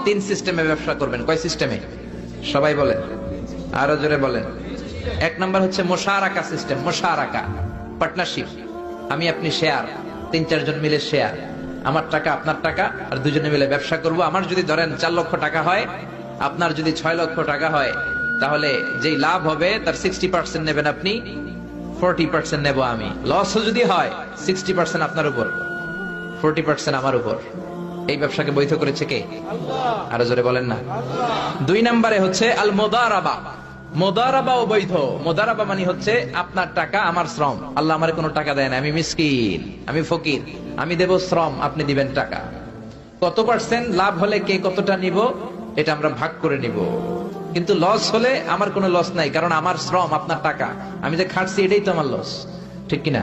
তিন সিস্টেমে ব্যবসা করবেন। কয় সিস্টেমে? সবাই বলেন, আরো জোরে বলেন। এক নাম্বার হচ্ছে মুশারাকা সিস্টেম। মুশারাকা, পার্টনারশিপ। আমি আপনি শেয়ার, তিন চারজন মিলে শেয়ার, আমার টাকা আপনার টাকা, আর দুজনে মিলে ব্যবসা করব। আমার যদি ধরেন 4 লক্ষ টাকা হয়, আপনার যদি 6 লক্ষ টাকা হয়, তাহলে যেই লাভ হবে তার 60% নেবেন আপনি, 40% নেব আমি। লসও যদি হয় 60% আপনার উপর, 40% আমার উপর। এই ব্যবসাকে বৈধ করেছে কে? আরো জোরে বলেন না। দুই নম্বরে হচ্ছে আল মুদারাবা। মুদারাবা ও বৈধ। মুদারাবা মানে হচ্ছে আপনার টাকা আমার শ্রম। আল্লাহ আমারে কোনো টাকা দেয় না, আমি মিসকিন, আমি ফকির, আমি দেব শ্রম, আপনি দিবেন টাকা। কত পার্সেন্ট লাভ হলে কে কতটা নিব এটা আমরা ভাগ করে নিব। কিন্তু লস হলে আমার কোনো লস নাই, কারণ আমার শ্রম আপনার টাকা, আমি যে খাটছি এটাই তো আমার লস। ঠিক কিনা?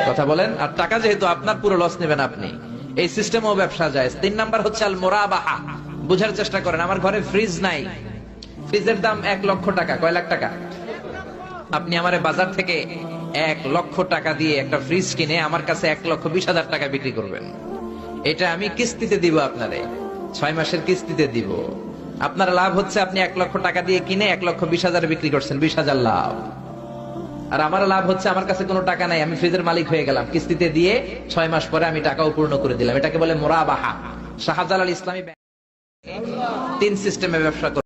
কথা বলেন। আর টাকা যেহেতু আপনার, পুরো লস নেবেন আপনি। এই সিস্টেমও ব্যবসা যায়। তিন নাম্বার হচ্ছে আল মুরাবাহা। বুঝার চেষ্টা করেন। আমার ঘরে ফ্রিজ নাই, ফ্রিজের দাম 1 লক্ষ টাকা। কয় লাখ টাকা? আপনি আমারে বাজার থেকে 1 লক্ষ টাকা দিয়ে একটা ফ্রিজ কিনে আমার কাছে 1,20,000 টাকা বিক্রি করবেন। এটা আমি কিস্তিতে দিব আপনারে, 6 মাসের কিস্তিতে দিব। আপনার লাভ হচ্ছে আপনি 1 লক্ষ টাকা দিয়ে কিনে 1,20,000 বিক্রি করছেন, 20,000 লাভ। আর আমার লাভ হচ্ছে আমার কাছে কোনো টাকা নাই, আমি ফ্রিজের মালিক হয়ে গেলাম, কিস্তিতে দিয়ে 6 মাস পরে আমি টাকাও পূর্ণ করে দিলাম। এটাকে বলে মুরাবাহা। শাহজালাল ইসলামী তিন সিস্টেমে ব্যবসা করে।